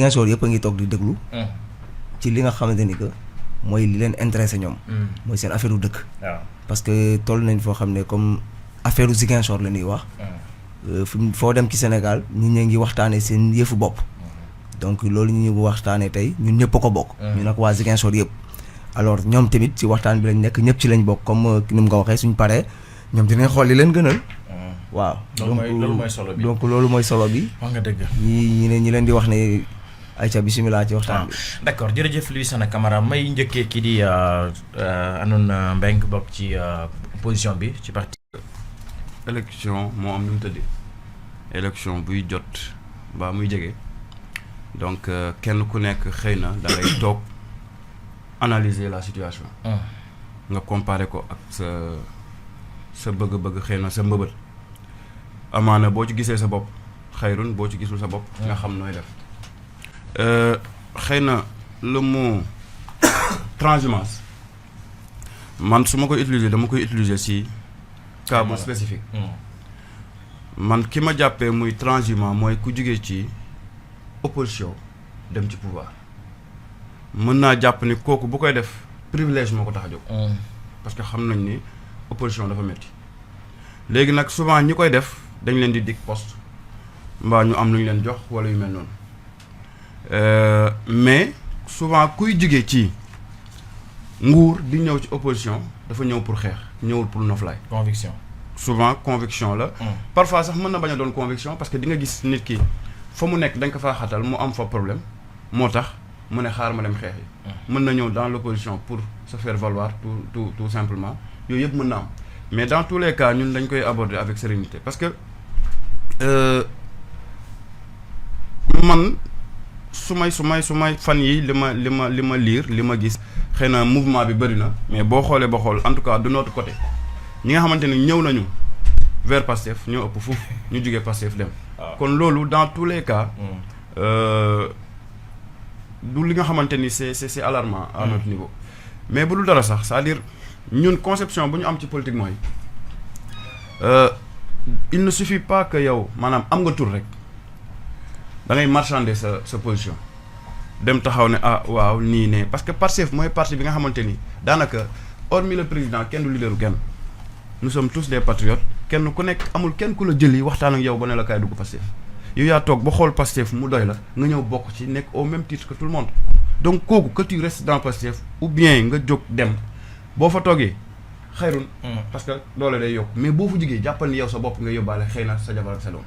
Ziguinchor yëpp a ngi toog di déglu. ci li nga xamante ni que mooy li leen intéressé ñoom. mooy seen affaire u dëkk. parce que toll nañ foo xam ne comme affaire u Ziguinchor la ñuy wax. foo dem ci Sénégal ñun ñee ngi waxtaanee seen yëfu bopp. donc loolu ñu waxtaanee tey ñun ñëpp a ko bokk. ñu nag waa Ziguinchor yëpp. alors ñoom tamit ci waxtaan bi lañ nekk ñëpp ci lañ bokk comme ni mu nga waxee suñ paree ñoom dinañ xool li leen gënal. waaw loolu mooy solo bi donc loolu mooy solo bi. wax nga dëgg. ñi leen di wax ne ayca bisimilah ci waxtaan bi. d'accord jërëjëf Lansana Camara may njëkkee kii di Anoune Mbengue bokk ci opposition bi ci parti. élection moo am nu mu tëddee élection buy jot mbaa muy jege donc kenn ku nekk xëy na da ngay toog analyser la situation. nga comparer ko ak sa bëgg-bëgg xëy na sa mbëbët. amaana boo ci gisee sa bopp xayrun boo ci gisul sa bopp nga xam nooy def xëy na le mot transhumance man su ma koy utiliser dama koy utiliser si cas bu spécifique man ki ma jàppee muy transhumant mooy ku jugee ci opposition dem ci pouvoir mën naa jàpp ni kooku bu koy def privilège moo ko tax a jóg parce que xam nañ ni opposition dafa métti léegi nag souvent ñi koy def dañ leen di dig poste mbaa ñu am lu ñu leen jox wala yu mel noonu mais souvent kuy jóge ci nguur di ñëw ci opposition dafa ñëw pour xeex ñëwul pour noflaay. conviction. souvent conviction la. parfois sax mën na bañ a doon conviction parce que di nga gis nit ki fa mu nekk dañ ko faa xatal mu am fa problème moo tax mu ne xaar ma dem xeex yi. mën na ñëw dans l'opposition pour se faire valoir tout simplement yooyu yëpp mën na am mais dans tous les cas ñun dañ koy aborder avec sérénité parce que man su may fan yi li ma lire li ma gis xëy na mouvement bi bëri na mais boo xoolee ba xool en tout cas de notre côté ñi nga xamante ni ñëw nañu vers Pastef ñoo ëpp foofu ñu jugee Pastef dem. kon loolu dans tous les cas. du li nga xamante ni c'est alarmant à notre niveau. mais bu dul dara sax c'est-à-dire ñun conception bu ñu am ci politique mooy il ne suffit pas que yow maanaam am nga tur rek da ngay marchander sa position dem taxaw ne ah waaw nii ne parce que Pastef mooy parti bi nga xamante ni daanaka hormis le président kenn du leaderu kenn nous sommes tous des patriotes kenn ku nekk amul kenn ku la jëli waxtaan ak yow ba ne la kaay dugg Pastef yow yaa toog ba xool Pastef mu doy la nga ñëw bokk ci nekk au même titre que tout le monde donc kooku que tu restes dans Pastef ou bien nga jóg dem boo fa toogee xayrun parce que doole day yokk mais boo fa jugee jàppal ni yow sa bopp nga yóbbaale xëy na sa jabar ak sa doom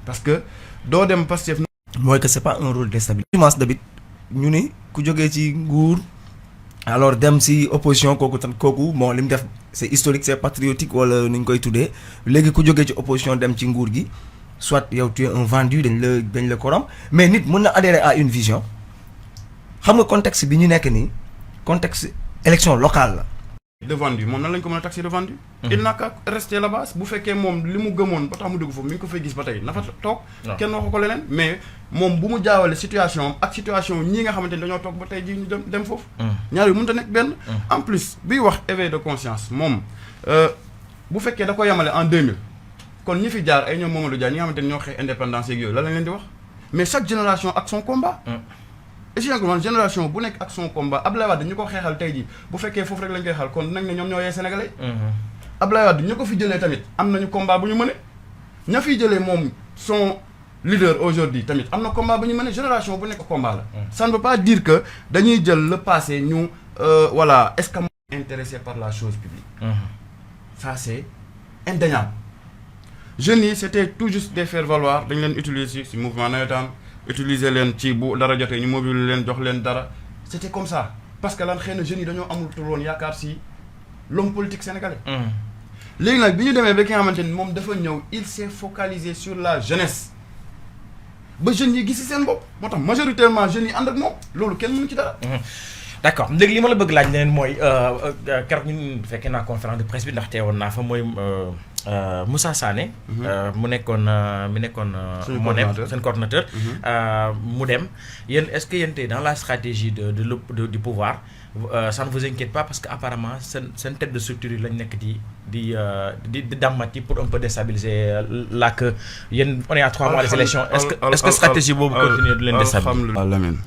parce que doo dem Pastef. mooy que c'est pas un rôle déstabilisant d'habitude ñu ni ku jógee ci nguur alors dem si opposition kooku bon li mu def c'est historique c'est patriotique wala nu ñu koy tuddee léegi ku jógee ci opposition dem ci nguur gi soit yow tu es un vendu dañ la korom mais nit mën na adhérer à une vision xam nga contexte bi ñu nekk nii contexte élection locale la. de vendu moom nan lañ ko mën a taxer de vendu. il n'a qu'à rester là-bas bu fekkee moom li mu gëmoon ba tax mu dugg foofu mi ngi ko fay gis ba tey na fa toog. kenn waxu ko leneen mais moom bu mu jaawale situation ak situation ñii nga xamante ni dañoo toog ba tey jii ñu dem foofu. ñaar yu mënut a nekk benn. en plus biy wax éveil de conscience moom bu fekkee da ko yemale en 2000 kon ñi fi jaar ay ñoom Mamadou Dia ñi nga xamante ni ñoo xeex indépendance yeeg yooyu lan lañ leen di wax mais chaque génération ak son combat. et si man génération bu nekk ak son combat Abdoulaye Wade ñu ko xeexal tey jii bu fekkee foofu rek lañ koy xal kon nag ne ñoom ñoo yee sénégalais. Abdoulaye Wade ñu ko fi jëlee tamit am nañu combat bu ñu mëne ña fiy jëlee moom son leader aujourd'hui tamit am na combat bu ñu mëne génération bu nekk combat la. ça ne veut pas dire que dañuy jël le passé ñu voilà est-ce que intéressé par la chose publique. ça c'est indéniable. jeunes yi c'était tout juste de faire valoir dañ leen utiliser ci mouvement nawetaan utiliser leen ci bu dara jotee ñu mobiliser leen jox leen dara c'était comme ça parce que lan xëy na jeunes yi dañoo amul tur woon yaakaar ci l'homme politique sénégalais. léegi nag bi ñu demee ba ki nga xamante ni moom dafa ñëw il s'est focalisé sur la jeunesse ba jeunes yi gis ci seen bopp moo tax majoritairement jeunes yi ànd ak moom loolu kenn mënu ci dara. d'accord léegi li ma la bëgg laaj leen mooy keroog ñun fekkee naa conférence de presse bi ndax teewoon naa fa mooy Moussa Sané. mu nekkoon seen coordonnateur. mu dem yéen est-ce que yéen tey dans la stratégie du pouvoir ça ne vous inquiète pas parce que apparemment seen tête de structure yi lañ nekk di dàmmati pour un peu déstabiliser là que yéen on est à 3 mois des élections est-ce que stratégie boobu continuer du leen déstabiliser. Lamine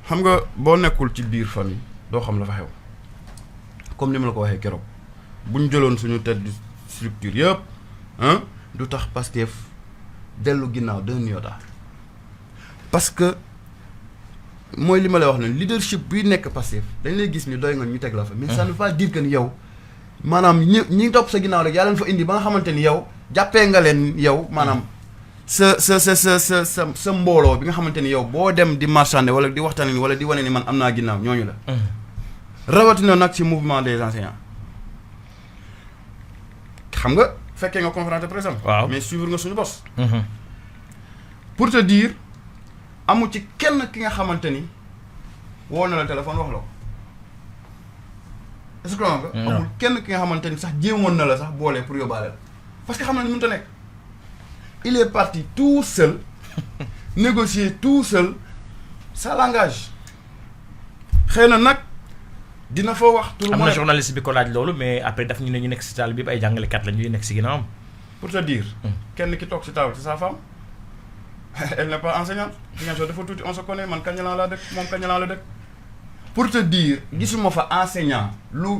xam nga boo nekkul ci biir famille doo xam la fa xew comme ni ma la ko waxee keroog bu ñu jëloon suñu tête de structure yëpp du tax Pastef dellu ginnaaw d'un iota parce que mooy li ma lay wax ne leadership bi nekk Pastef dañ lay gis ni doy nga ñu teg la fa. mais ça ne veut pas dire que ni yow maanaam ñi topp sa ginnaaw rek yaa leen fa indi ba nga xamante ni yow jàppee nga leen yow maanaam sa mbooloo bi nga xamante ni yow boo dem di marchander wala di waxtaanee wala di wane ni man am naa ginnaaw ñooñu la. rawatina nag ci mouvement des enseignants xam nga fekkee nga conférence de presse am. waaw mais suivre nga suñu bos. pour te dire amu ci kenn ki nga xamante ni woo na la téléphone wax la ko est-ce que nga amul kenn ki nga xamante ni sax jéemoon na la sax boole pour yóbbaale la parce que xam na ni mënut a nekk il est parti tout seul négocier tout seul ça l'engage xëy na nag dina fa wax. tout le monde am na journaliste bi ko laaj loolu mais après daf ñu ne ñu nekk si taal bi ay jàngalekat la ñuy nekk si ginnaawam. pour te dire. kenn ki toog si taal c'est sa femme. elle n'est pas enseignante. Ziguinchor dafa tuuti on se connaît man Kañalaan laa dëkk moom Kañalaan la dëkk. pour te dire gisuma fa enseignant lu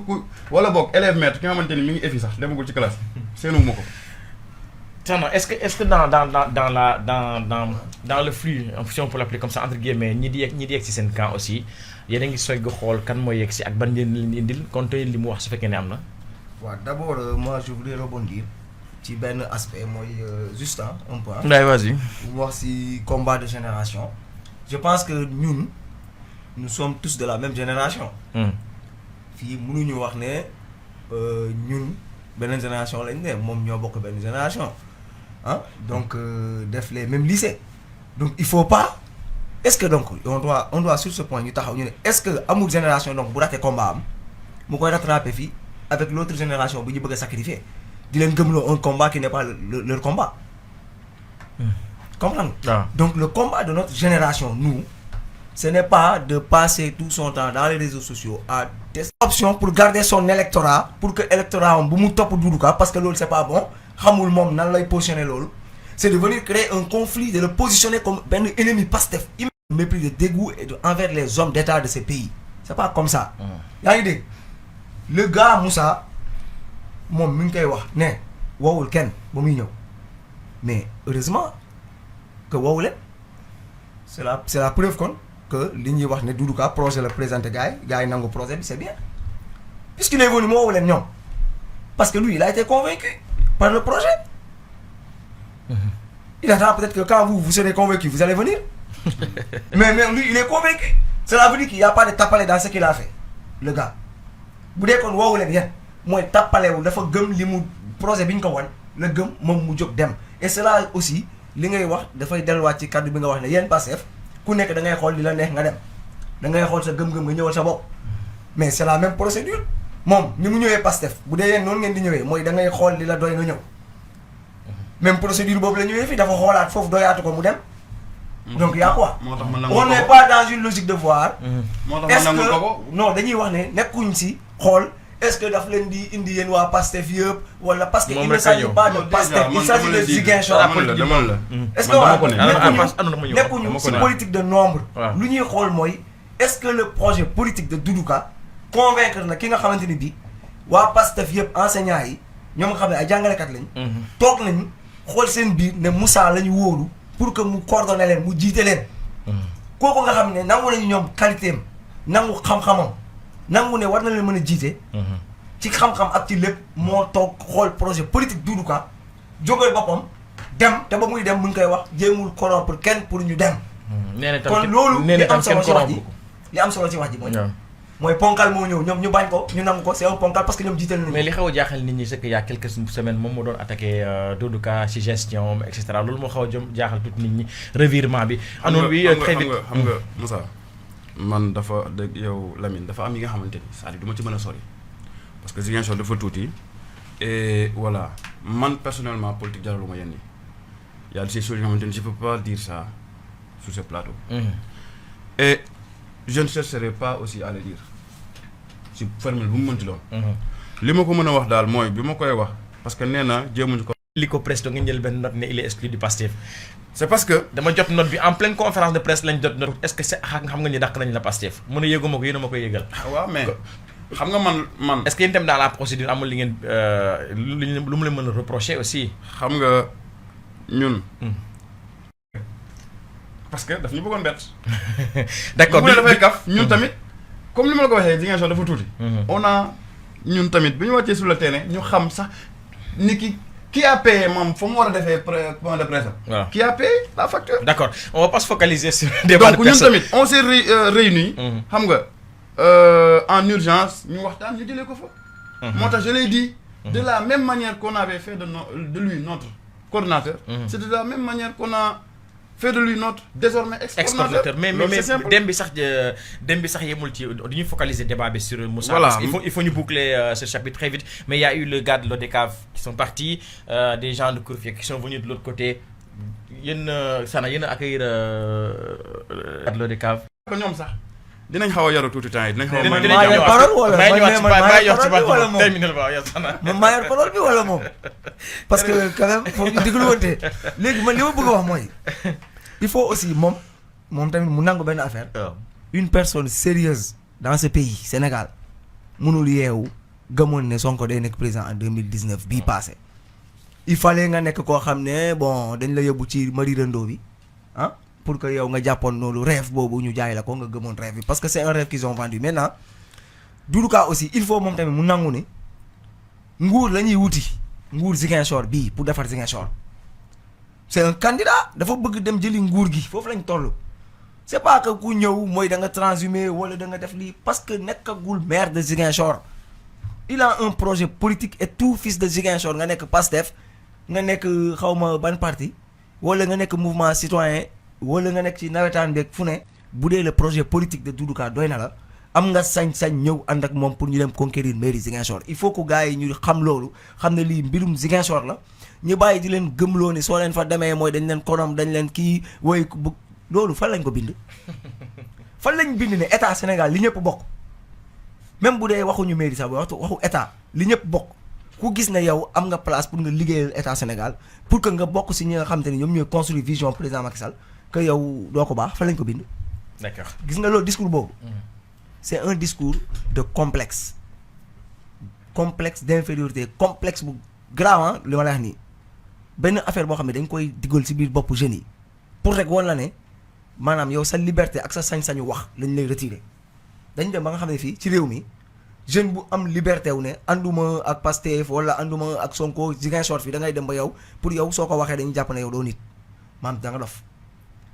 wala boog élève maître ki nga xamante ni mi ngi EFI sax demagul ci classe seenu ma ko. non est-ce que dans le flux si on peut l'appeler comme ça entre guillemets ñi di yegg ci seen camp aussi yéen a ngi soog a xool kan mooy yegg si ak ban njëriñ leen indil compte li mu wax su fekkee ne am na. waaw d'abord moi je voulais rebondir ci benn aspect mooy juste un peu. Ndeye vas-y. wax ci combat de génération. je pense que nous sommes tous de la même génération. fii mënuñu wax ne ñun beneen génération lañ ne moom ñoo bokk benn génération donc def les mêmes lycées donc il faut pas est-ce que donc on doit sur ce point ñu taxaw ñu ne est-ce que amul génération donc bu raté combat am mu koy rattraper fii avec l'autre génération bu ñu bëgg a sacrifier di leen gëmloo un combat qui n'est pas leur combat. comprendre donc le combat de notre génération nous ce n'est pas de passer tout son temps dans les réseaux sociaux à des options pour garder son électorat pour que électorat am bu mu topp Doudou Ka parce que loolu c'est pas bon xamul moom nan lay positionner loolu c'est de venir créer un conflit de le positionner comme benn ennemi Pastef mépris de dégoût et envers les hommes d'État de ces pays c'est pas comme ça. yaa ngi dégg le gars Moussa moom mi ngi koy wax ne woowul kenn ba muy ñëw mais heureusement que woowu leen c'est la preuve kon que li ñuy wax ne Doudou Ka projet la présenté gars yi nangu projet bi c'est bien puisqu'il est venu mu woowu leen ñoom parce que lui il a été convaincu par le projet. Il attend peut-être que quand vous serez convaincu vous allez venir mais lui il est convaincu cela veut dire qu'il n'y a pas de tapalé dans ce qu'il a fait le gars bu dee kon woowu leen yéen mooy tapalewul dafa gëm li mu projet bi ñu ko wan la gëm moom mu jóg dem et cela aussi li ngay wax dafay delluwaat ci kàddu bi nga wax ne yéen Pastef ku nekk da ngay xool li la neex nga dem da ngay xool sa gëm-gëm nga ñëwal sa bopp mais c'est la même procédure moom ni mu ñëwee Pastef bu dee yéen noonu ngeen di ñëwee mooy da ngay xool li la doy nga ñëw même procédure boobu la ñëwee fii dafa xoolaat foofu doyaatu ko mu dem donc y a quoi on n'est pas dans une logique de voir est-ce que non dañuy wax ne nekkuñ si xool est-ce que daf leen di indi yéen waa Pastef yëpp wala parce que il ne s'agit pas de Pastef il s'agit de Ziguinchor est-ce que nekkuñu si politique de nombre lu ñuy xool mooy est-ce que le projet politique de Doudou Ka convaincre na ki nga xamante ni bi waa Pastef yëpp enseignants yi ñoom nga xam ne ay jàngalekat lañ toog nañu xool seen biir ne Moussa la ñu wóolu pour que mu coordonner leen mu jiite leen kooku nga xam ne nangu nañu ñoom qualité am nangu xam-xamam nangu ne war na leen mën a jiite ci xam-xam ak ci lépp moo toog xool projet politique Doudou Ka jógal boppam dem te ba muy dem mu ngi koy wax jéemul corrompre kenn pour ñu dem kon loolu li am solo ci wax ji li am solo ci wax ji mooy ponkal moo ñëw ñoom ñu bañ ko ñu nangu ko c'est un ponkal parce que ñoom jiital nañu. mais li xaw a jaaxal nit ñi c'est que y a quelques semaines moom moo doon attaqué Doudou Ka ci gestion et cetera loolu moo xaw a jaaxal tuuti nit ñi revirement bi. anoon bi très vite xam nga Moussa man dafa dëgg yow Lamine dafa am yi nga xamante ni c'est-à-dire du ma ci mën a sori parce que Ziguinchor dafa tuuti et voilà man personnellement politique jaraluma yenn yi y a des choses yoo xamante ni je peux pas dire ça sur ce plateau. Et je ne chercherai pas aussi à le dire si formule bu mu mënti doon. li ma ko mën a wax daal mooy bi ma koy wax parce que nee na jéemuñu ko. li ko presse nga jël benn note ne il est exclu du Pastef. c'est parce que. dama jot note bi en pleine conférence de presse lañ jot note est-ce que xam nga ni dàq nañ la Pastef mu ne yëguma ko yéen a ma koy yëgal. waaw mais xam nga man. est-ce que yéen itam dans la procédure amul li ngeen lu mu leen mën a reprocher aussi. xam nga ñun. parce que daf ñu bëggoon bett. d'accord bu dafay kaf ñun tamit comme li ma la ko waxee Ziguinchor dafa tuuti. on a ñun tamit bi ñu wàccee sur le terrain ñu xam sax ni qui a payé moom fa mu war a defee point de presse. waaw qui a payé la facture. d'accord on va pas se focaliser sur des débat de donc ñun tamit on s'est réunis. xam nga en urgence ñu waxtaan ñu jëlee ko fa. moo tax je l'ai dit. de la même manière qu'on avait fait de lui notre coordinateur. c'est de la même manière qu'on a fait de lui notre désormais ex-coordinateur. mais dem bi sax yemul ci duñu focaliser débat bi sur Moussa. Voilà. Parce il faut ñu boucler ce chapitre très vite mais il y a eu le gars de l'ODCAV qui sont partis des gens de Courfier qui sont venus de l'autre côté yéen Sana yéen a accueillir de l'ODCAV. ko ñoom sax dinañ xaw a yaru tuuti temps yi dinañ xaw a. maa yor parole bi wala moom parce que quand même foog ñu déglu wante léegi man li ma bëgg a wax mooy il faut aussi moom tamit mu nangu benn affaire. une personne sérieuse dans ce pays Sénégal mënul yeewu gëmoon ne Sonko day nekk président en 2019 bii passé il fallait nga nekk koo xam ne bon dañ la yóbbu ci mari rëndoo bi ah pour que yow nga jàppoon noonu rêve boobu ñu jaay la ko nga gëmoon rêve bi parce que c'est un rêve qu'ils ont vendu maintenant Doudou Ka aussi il faut moom tamit mu nangu ni nguur la ñuy wuti nguur Ziguinchor bii pour defar Ziguinchor c'est un candidat dafa bëgg dem jëli nguur gi foofu lañ toll c'est pas que ku ñëw mooy da nga transhumé wala da nga def lii parce que nekkagul maire de Ziguinchor il a un projet politique et tout fils de Ziguinchor nga nekk Pastef nga nekk xawma ban parti wala nga nekk mouvement citoyen wala nga nekk ci nawetaan beeg fu ne bu dee le projet politique de Doudou Ka doy na la am nga sañ-sañ ñëw ànd ak moom pour ñu dem conquérir mairie Ziguinchor il faut que gars yi ñu xam loolu xam ne lii mbirum Ziguinchor la ñu bàyyi di leen gëmloo ni soo leen fa demee mooy dañ leen konom dañ leen kii woy bu loolu fan lañ ko bind fan lañ bind ne état Sénégal li ñëpp bokk même bu dee waxuñu mairie sax waxu état li ñëpp bokk ku gis ne yow am nga place pour nga liggéeyal état Sénégal pour que nga bokk si ñi nga xamante ni ñoom ñooy construire vision président Macky Sall que yow doo ko baax fan lañ ko bind. D'accord gis nga loolu discours boobu. c'est un discours de complexe d'infériorité complexe bu grave li ma la wax nii benn affaire boo xam ne dañ koy diggal ci biir boppu jeunes yi pour rek woon la ne maanaam yow sa liberté ak sa sañ-sañu wax lañ lay retirer dañ dem ba nga xam ne fii ci réew mi jeune bu am liberté wu ne anduma ak Pastef wala anduma ak Sonko Ziguinchor fii da ngay dem ba yow pour yow soo ko waxee dañuy jàpp ne yow doo nit maam da nga dof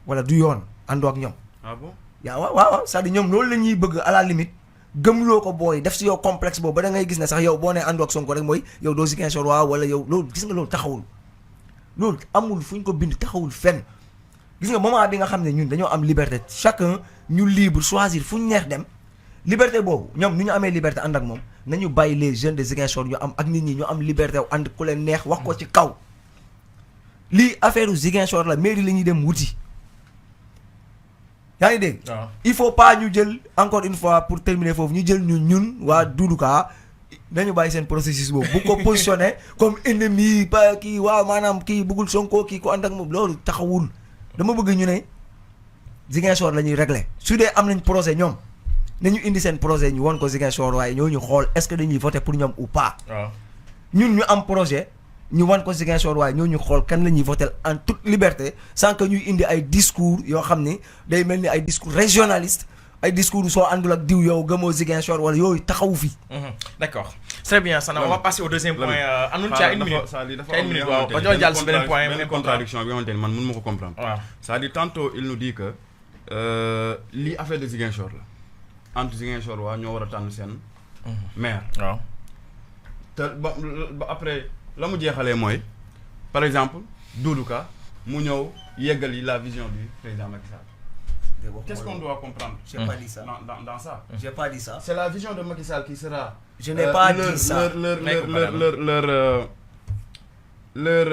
wala du yoon àndoo ak ñoom. ah bon. yaa waaw c'est-à-dire ñoom loolu la ñuy bëgg à la limite gëmloo ko booy def si yow complexe boobu ba da ngay gis ne sax yow boo nee àndoo ak Sonko rek mooy yow doo Ziguinchor waaw wala yow loolu gis nga loolu taxawul loolu amul fu ñu ko bind taxawul fenn gis nga moment bi nga xam ne ñun dañoo am liberté chacun ñu libre choisir fu ñu neex dem liberté boobu ñoom ni ñu amee liberté ànd ak moom nañu bàyyi les jeunes de Ziguinchor ñu am ak nit ñi ñu am liberté ànd ku leen neex wax ko ci kaw lii affaire Ziguinchor la mairie la ñuy dem wuti. yaa ngi dégg. il faut pas ñu jël encore une fois pour terminer foofu ñu jël ñun waa Doudou Ka nañu bàyyi seen processus boobu bu ko positionné comme ennemi ba kii waaw maanaam kii bëggul Sonko kii ko ànd ak moom loolu taxawul dama bëgg ñu ne Ziguinchor la ñuy régler su dee am nañ projet ñoom nañu indi seen projet ñu won ko Ziguinchor waaye ñoo ñu xool est-ce que dañuy voter pour ñoom ou pas. ñun ñu am projet. ñu wan ko Ziguinchor waaye ñoo ñu xool kan la ñuy voter en toute liberté sans que ñuy indi ay discours yoo xam ni day mel ni ay discours régionaliste ay discours soo àndul ak diw yow gëmoo Ziguinchor wala yooyu taxawu fi. D'accord très bien Sana on va passer au deuxième point. Anul Thia une minute waaw ba ñoo jàll si beneen point beneen contradiction bi nga xamante ni man mënu ma ko comprendre. waaw c'est-à-dire tantôt il nous dit que lii affaire de Ziguinchor la entre Ziguinchor waa ñoo war a tànn seen maire. waaw te ba après. la mu jeexalee mooy par exemple Doudou Ka mu ñëw yeggali la vision du président Macky Sall. Qu'est-ce qu'on doit comprendre? J'ai pas dit ça. Dans ça. J'ai pas dit ça. C'est la vision de Macky Sall qui sera. Je n'ai pas dit ça. leur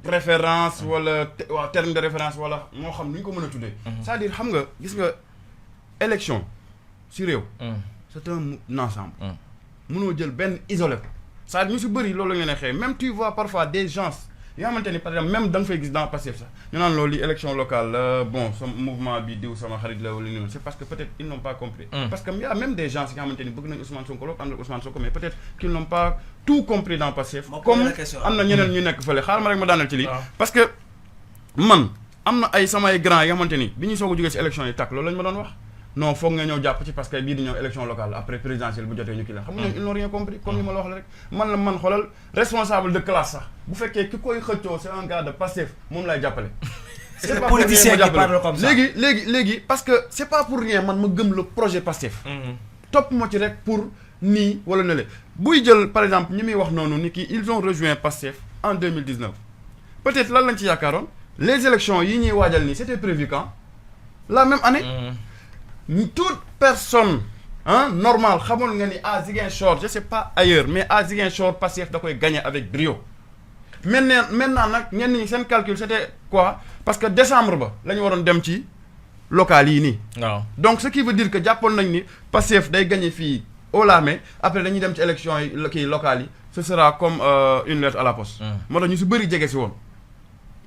référence wala terme de référence wala moo xam ni ñu ko mën a tuddee. c'est-à-dire xam nga gis nga élection si réew. c'est un ensemble. mënoo jël benn isolé ko. c'est-à-dire ñu si bëri loolu la ñu ne xëy même tu vois parfois des gens yoo xamante ni par exemple même da nga fay gis dans Pastef sax ñu naan loolu élection locale la bon sama mouvement bi diw sama xarit la wala ni c'est parce que peut-être ils n'ont pas compris. parce que y a même des gens yi nga xamante ni bëgg nañu Ousmane Sonko loolu ànd ak Ousmane Sonko mais peut-être qu'ils n'ont pas tout compris dans Pastef. comme am na ñeneen ñu nekk fële xaaral ma rek ma daanal ci lii. parce que man am na ay samay grands yi nga xamante ni bi ñu soog a jógee si élection yi tàkk loolu lañ ma doon wax. non foog nga ñëw jàpp ci parce que bii di ñëw élection locale après présidentielle bu jotee ñu kii la xam nga ils n'ont rien compris comme ni ma la wax la rek man xoolal responsable de classe sax bu fekkee ki koy xëccoo c'est un gars de Pastef moom lay jàppale. c'est le politicien qui parle comme ça léegi parce que c'est pas pour rien man ma gëm le projet Pastef. topp ma ci rek pour nii wala ne le buy jël par exemple ñi muy wax noonu ni ki ils ont rejoint Pastef en 2019 peut-être lan lañ ci yaakaaroon les élections yi ñuy waajal nii c'était prévu quand la même année. Toute personne normale xamoon nga ni à Ziguinchor je sais pas ailleurs mais à Ziguinchor Pastef da koy gagner avec brio. maintenant nag ñenn ñi seen calcul c'était quoi parce que décembre ba la ñu waroon dem ci local yi nii. waaw donc ce qui veut dire que jàppoon nañ ni Pastef day gagner fii au la mais après dañuy dem ci élection yi kii locales yi ce sera comme une lettre à la poste. moo tax ñu si bëri jege si woon.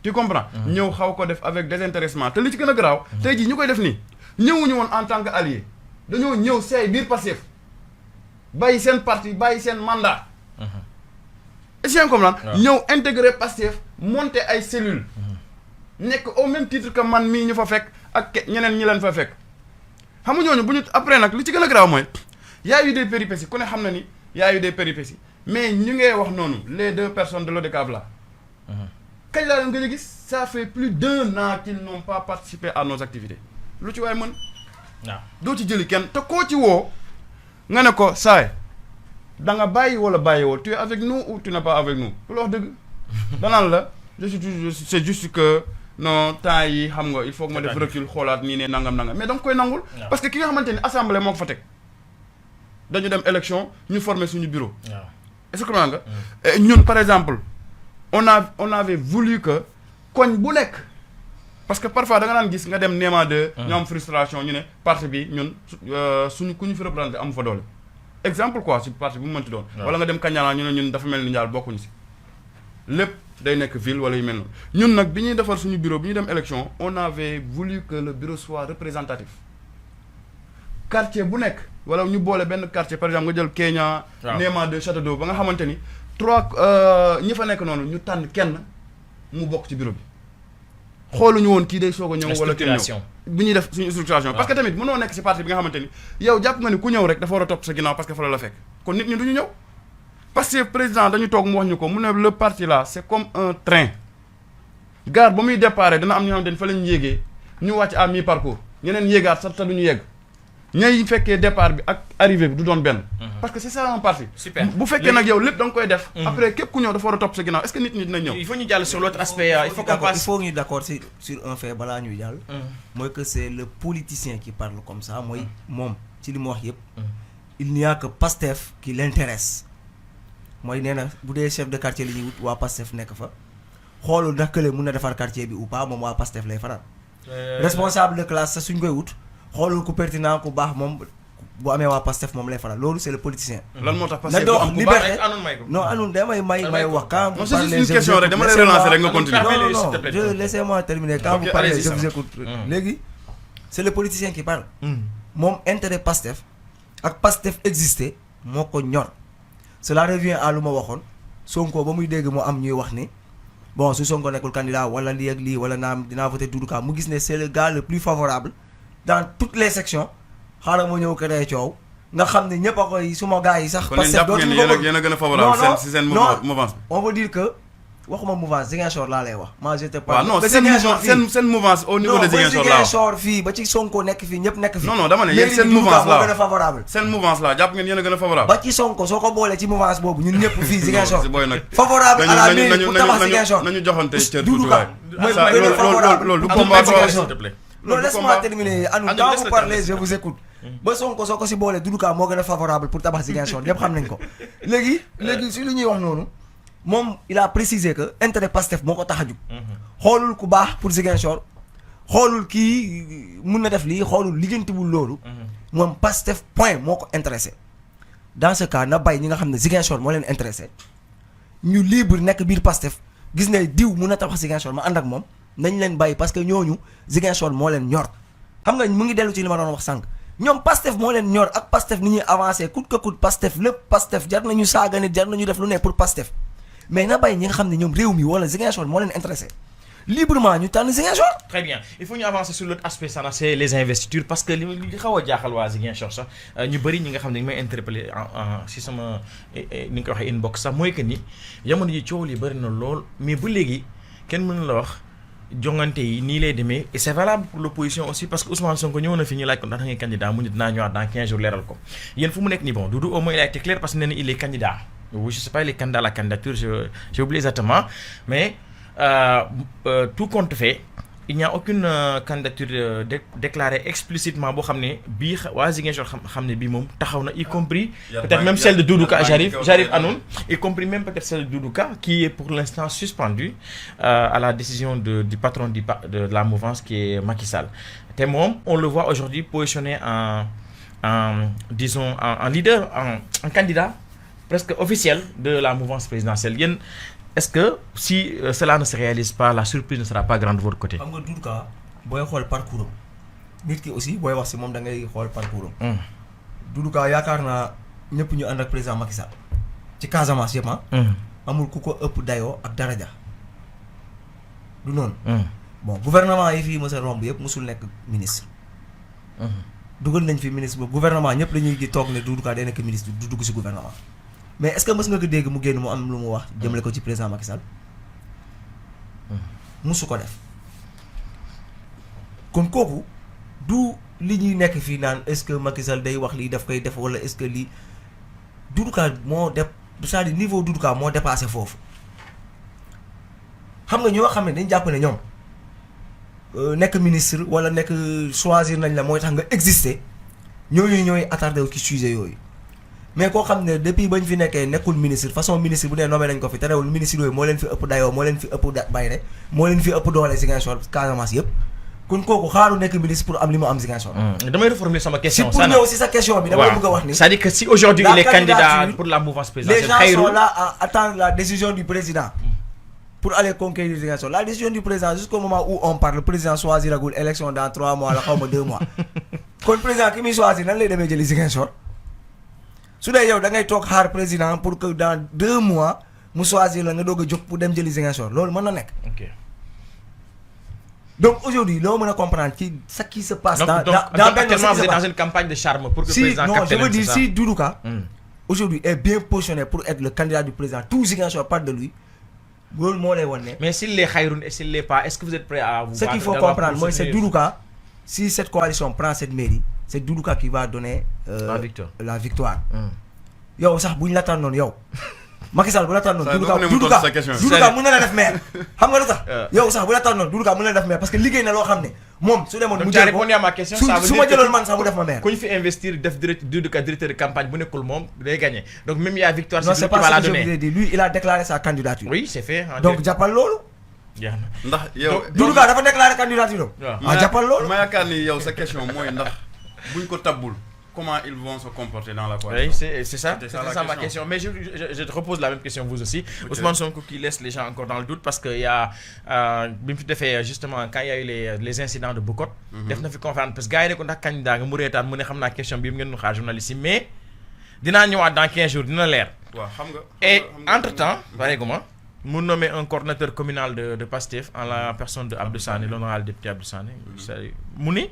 tu comprends. ñëw xaw ko def avec désintéressement te li ci gën a garaaw. tey jii ñu koy def nii. ñëwuñu woon en tant que allié dañoo ñëw seey biir Pastef bàyyi seen parti bàyyi seen mandat. est-ce que comprendre ñëw intégrer Pastef monter ay cellules. nekk au même titre que man mii ñu fa fekk ak ñeneen ñi leen fa fekk. xam nga ñooñu bu ñu après nag li ci gën a garaaw mooy y a eu des péripéties ku ne xam na ni y a eu des péripéties mais ñu ngay wax noonu les 2 personnes de l'ODCAV là. kañ laa leen gën a gis ça fait plus d'1 an qu'ils n'ont pas participé à nos activités. lu ci waay mën. waaw doo ci jëli kenn te koo ci woo nga ne ko saay da nga bàyyi wala bàyyiwoo tu es avec nous ou tu n'es pas avec nous lu wax dëgg. danaan la c'est juste que non temps yi xam nga il faut que ma def recul xoolaat nii ne nangam mais da nga koy nangul. parce que ki nga xamante ni assemblée moo ko fa teg dañu dem élection ñu former suñu bureau. waaw est-ce que nga ñun par exemple on avait voulu que koñ bu nekk. parce que parfois da nga daan gis nga dem Néma 2. ñu am frustration ñu ne parti bi ñun suñu ku ñu fi représenté amu fa doole. exemple quoi si parti bu mu mënti doon. wala nga dem Kañana ñu ne ñun dafa mel ni Ndiaye bokkuñu si. lépp day nekk ville wala yu mel noonu ñun nag bi ñuy defar suñu bureau bi ñu dem élection on avait voulu que le bureau soit représentatif. quartier bu nekk wala ñu boole benn quartier par exemple nga jël Kenya. Néma 2 Château d'Eau ba nga xamante ni 3 ñi fa nekk noonu ñu tànn kenn mu bokk ci bureau bi. xooluñu woon kii day soog a ñëw wala kenn ñëw bi ñuy def suñu structuration parce que tamit mënoo nekk ci parti bi nga xamante ni yow jàpp nga ni ku ñëw rek dafa war a topp sa ginnaaw parce que fa la fekk kon nit ñi duñu ñëw parce que président dañu toog mu wax ñu ko mu ne le parti là c'est comme un train gare ba muy déparé dana am ñoo xamante ni fa lañu yéegee ñu wàcc à mi parcours ñeneen yéegaat sax te duñu yegg ñay fekkee départ bi ak arrivée bi du doon benn parce que c'est ça un parti bu fekkee nag yow lépp da nga koy def après képp ku ñëw dafa war a topp sa ginnaaw est-ce que nit ñi dina ñëw il faut ñu jàll sur l'autre aspect il faut qu'on passe il faut ñu d'accord sur un fait balaa ñuy jàll mooy que c'est le politicien qui parle comme ça mooy moom ci li mu wax yëpp il n'y a que Pastef qui l'intéresse mooy nee na bu dee chef de quartier li ñuy wut waa Pastef nekk fa xoolu ndax kële mun na defar quartier bi ou pas moom waa Pastef lay faral responsable de classe sax suñ koy wut xoolul ku pertinent ku baax moom bu amee waa Pastef moom lay faral loolu c'est le politicien. lan moo tax Pastef du am ku baax non anul damay may wax. quand vous parlez c'est une question rek dama lay relancer rek nga continuer. non laissez-moi terminer. quand vous parlez je vous écoute. léegi c'est le politicien qui parle. moom intérêt Pastef ak Pastef exister moo ko ñor. cela revient à lu ma waxoon Sonko ba muy dégg mu am ñuy wax ni bon su Sonko nekkul candidat wala lii ak lii wala naam dinaa voter Doudou Ka mu gis ne c'est le gars le plus favorable dans toutes les sections xaaral ma ñëw créé coow nga xam ne ñëpp a koy suma gars yi sax. parce que dootuñu ko bëgg yéen a gën a favorable si seen mouvance. on veut dire que waxuma mouvance Ziguinchor laa lay wax. moi je te parle. waaw non seen mouvance au niveau de Ziguinchor laa Ziguinchor fii ba ci Sonko nekk fii ñëpp nekk fii. non dama ne yéen seen mouvance laa moo gën a favorable. seen mouvance laa jàpp ngeen yéen a gën a favorable. ba ci Sonko soo ko boolee ci mouvance boobu ñun ñëpp fii Ziguinchor. favorable à la mairie pour tabax Ziguinchor. nañu joxante cër Doudou Ka mooy gën a favorable. loolu du combat non laisse-moi terminer Anou quand vous parlez je vous écoute. ba Sonko soo ko si boolee Doudou Ka moo gën a favorable pour tabax Ziguinchor ñëpp xam nañ ko. léegi si lu ñuy wax noonu moom il a précisé que intérêt Pastef moo ko tax a jug. xoolul ku baax pour Ziguinchor xoolul kii mun na def lii xoolul lijjantiwul loolu. moom Pastef point moo ko intéressé. dans ce cas na bay ñi nga xam ne Ziguinchor moo leen intéressé ñu libre nekk biir Pastef gis ne diw mun na tabax Ziguinchor ma ànd ak moom nañ leen bàyyi parce que ñooñu Ziguinchor moo leen ñor. xam nga mu ngi dellu ci li ma doon wax sànq ñoom Pastef moo leen ñor ak Pastef ni ñuy avancé coûte que coûte Pastef lépp Pastef jar nañu saaga nit jar nañu def lu ne pour Pastef mais na bàyyi ñi nga xam ne ñoom réew mi wala Ziguinchor moo leen intéressé librement ñu tànn Ziguinchor. Très bien il faut ñu avancer sur l'autre aspect ça c'est les investitures parce que li xaw a jaaxal waa Ziguinchor sax ñu bëri ñi nga xam ne ñu may interpellé si sama ni nga ko waxee inbox sax mooy que ni jamono ji coow li bëri na lool mais ba léegi kenn mën la wax jongante yi nii lay demee et c'est valable pour l'opposition aussi parce que Ousmane Sonko ñëw na fi ñu laaj ko ndax da ngay candidat mu ne dinaa ñëwaat dans 15 jours leeral ko yéen fu mu nekk nii bon Doudou au moins il a été clair parce que nee na il est candidat je sais pas il est candidat à la candidature j'ai oublié exactement mais tout compte fait il n'y a aucune candidature déclarée explicitement boo xam ne bii waa Ziguinchor xam ne bii moom taxaw na y compris peut-être même celle de Doudou Ka j'arrive à nous y compris même peut-être celle de Doudou Ka qui est pour l'instant suspendue à la décision du patron de la mouvance qui est Macky Sall te moom on le voit aujourd'hui positionné disons en leader en candidat presque officiel de la mouvance présidentielle yéen est-ce que si cela ne se réalise pas la surprise ne sera pas grande de votre côté. xam nga Doudou Ka booy xool parcours am nit ki aussi booy wax si moom da ngay xool parcours am. Doudou Ka yaakaar naa ñëpp ñu ànd ak président Macky Sall ci Casamance yëpp amul ku ko ëpp dayoo ak daraja du noonu. bon gouvernement yi fii mos a romb yëpp mosul nekk ministre. dugal nañ fi ministre boobu gouvernement ñëpp dañuy gi toog ne Doudou Ka day nekk ministre du dugg si gouvernement. mais est-ce que mës nga ko dégg mu génn mu am lu mu wax jëmale ko ci président Macky Sall musu ko def kon kooku du li ñuy nekk fii naan est-ce que Macky Sall day wax lii daf koy def wala est-ce que lii Doudou Ka moo def c'est-à-dire niveau Doudou Ka moo dépassé foofu xam nga ñoo xam ne dañ jàpp ne ñoom nekk ministre wala nekk choisir nañ la mooy tax nga exister ñooñu ñooy attardé wu ci sujet yooyu mais koo xam ne depuis bañ fi nekkee nekkul ministre façon ministre bu dee nommé nañ ko fi te rewul ministre yooyu moo leen fi ëpp dayoo moo leen fi ëpp bayre moo leen fi ëpp doole Ziguinchor Casamance yëpp kon kooku xaaru nekk ministre pour am li mu am Ziguinchor. damay reformuler sama question. si pour ñëw si sa question bi damay bëgg a wax ni. c'est-à-dire que si aujourd'hui il est candidat pour la mouvance présidentielle. les gens sont là à attendre la décision du président pour aller conquérir Ziguinchor la décision du président jusqu'au moment où on parle le président choisiragul élection dans 3 mois la xaw ma 2 mois kon président ki muy choisir nan lay demee jëli Ziguinchor. su dee yow da ngay toog xaar président pour que dans 2 mois mu choisir la nga doog a jóg pour dem jëli Ziguinchor loolu mën na nekk. ok donc aujourd'hui loo mën a comprendre ci ce qui se passe. dans actuellement vous êtes dans une campagne de charme pour que le président capte. je veux dire si Doudou Ka aujourd'hui est bien positionné pour être le candidat du président tout Ziguinchor parle de lui loolu moo lay wan ne. mais s'il l'est xayrun et s'il l'est pas est-ce que vous êtes prêt à vous. ce qu'il faut comprendre mooy c'est Doudou Ka si cette coalition prend cette mairie. c'est Doudou Ka qui va donner la victoire. yow sax bu ñu la tànnoon yow Macky Sall bu la tànnoon Doudou Ka mën na la def maire xam nga lu tax yow sax bu la tànnoon Doudou Ka mën na la def maire parce que liggéey na loo xam ne moom su demoon mu jël ko su ma jëloon man sax mu def ma maire ku ñu fi investir def Doudou Ka directeur de campagne bu nekkul moom day gagner donc même y a victoire non c'est pas ce que je vous ai dit lui il a déclaré sa candidature oui c'est fait donc jàppal loolu ndax yow Doudou Ka dafa déclaré candidature am jàppal loolu ma yaakaar ni yow sa question mooy ndax buñ ko tabbul comment ils vont se comporter dans la coalition. Oui, c'est ça ma question. Mais je te repose la même question vous aussi. Okay. Ousmane Sonko qui laisse les gens encore dans le doute parce qu'il y a justement quand il y a eu les incidents de Bokot, def na fi conférence parce que gars yi ne ko ndax candidat nga mu reetaan mu ne xam naa question bi ngeen ñu xaar journaliste yi mais dinaa ñëwaat dans 15 jours dina leer. waaw xam nga. Et entre-temps pareillement mu nommé un coordonnateur communal de Pastef en la personne de Abdou Sané l'honorable député Abdou Sané. mu ni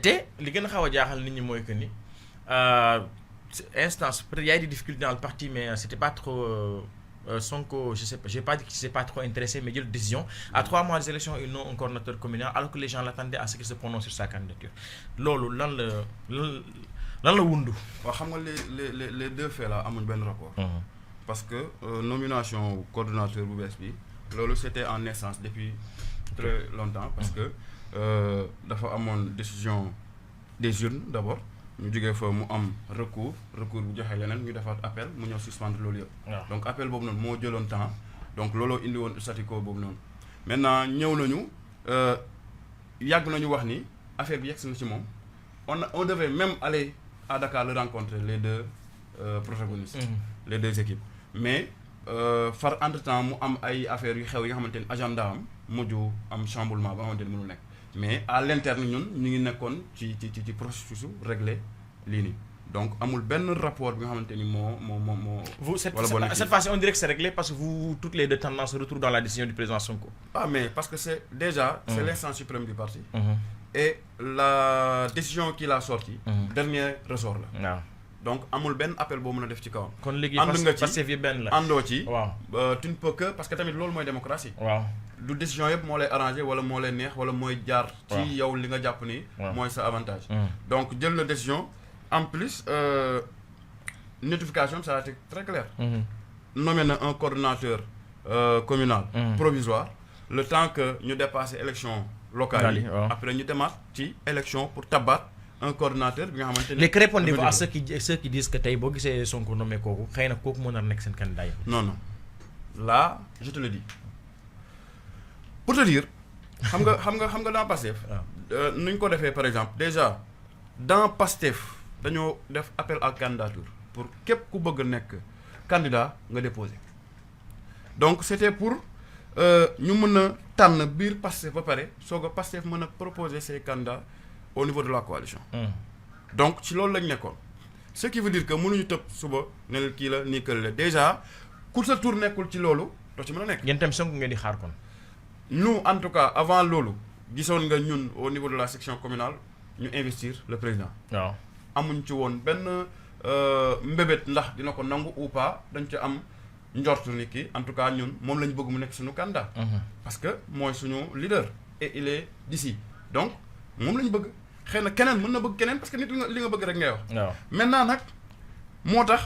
te li gën a xaw a jaaxal nit ñi mooy que ni instance peut-être y a des difficultés dans le parti mais c'était pas trop Sonko je sais pas j'ai pas dit qu'il s'est pas trop intéressé mais jël décision à 3 mois des élections ils n'ont un coordonnateur communal alors que les gens l'attendaient à ce qu'il se prononce sur sa candidature loolu lan la wundu. waaw xam nga les deux faits là amuñ benn rapport. parce que nomination coordonnateur bu bees bi loolu c'était en naissance depuis très longtemps parce que dafa amoon décision des urnes d'abord ñu jógee fa mu am recours bu joxe leneen ñu defaat appel mu ñëw suspendre loolu yëpp. donc appel boobu noonu moo jëloon temps donc looloo indi woon statu quo boobu noonu. maintenant ñëw nañu yàgg nañu wax ni affaire bi yegg na ci moom on devait même aller à Dakar le rencontrer les deux protagonistes. les deux équipes mais far entre temps mu am ay affaires yu xew yi nga xamante ni agenda am mujj am chamboulement ba nga xamante ni mënul nekk. mais à l'interne ñun ñu ngi nekkoon ci processus régler lii nii donc amul benn rapport bi nga xamante ni moo. vous cette fois-ci on dirait que c'est réglé parce que vous toutes les deux tendances se retrouvent dans la décision du président Sonko. ah mais parce que c'est déjà. c'est l'instance suprême du parti. et la décision qu'il a sortie. dernier ressort la. donc amul benn appel boo mën a def ci kawam. kon léegi parce que benn la àndoo ci. waaw tu ne peux que parce que tamit loolu mooy démocratie. waaw du décision yëpp moo lay arrangé wala moo lay neex wala mooy jaar. ci yow li nga jàpp ni. mooy sa avantage. donc jël na décision en plus notification ça a été très clair. nommé na un coordonnateur communal. provisoire le temps que ñu dépasser élection locale yi. après ñu demaat ci élection pour tabaat. un coordonnateur bi nga xamante ne. léegi que répondez-vous à ceux qui disent que tey boo gisee Sonko nommé kooku xëy na kooku mën na nekk seen candidat yi. non là je te le dis pour te dire xam nga dans Pastef. nu ñu ko defee par exemple déjà dans Pastef dañoo def appel à candidature pour képp ku bëgg nekk candidat nga déposer donc c'était pour ñu mën a tànn biir Pastef ba pare soog a Pastef mën a proposer ses candidats. au niveau de la coalition. donc ci loolu lañ nekkoon ce qui veut dire que mënuñu tëb suba ne la kii la nii kële la déjà ku sa tour nekkul ci loolu doo ci mën a nekk. yéen tamit Sonko ngeen di xaar kon. nous en tout cas avant loolu gisoon nga ñun au niveau de la section communale ñu investir le président. waaw amuñ ci woon benn mbébét ndax dina ko nangu ou pas dañ ci am njortu ni ki en tout cas ñun moom la ñu bëgg mu nekk suñu candidat. parce que mooy suñu leader et il est d'ici donc moom la ñu bëgg. xëy na keneen mën na bëgg keneen parce que nit li nga bëgg rek ngay wax. waaw maintenant nag moo tax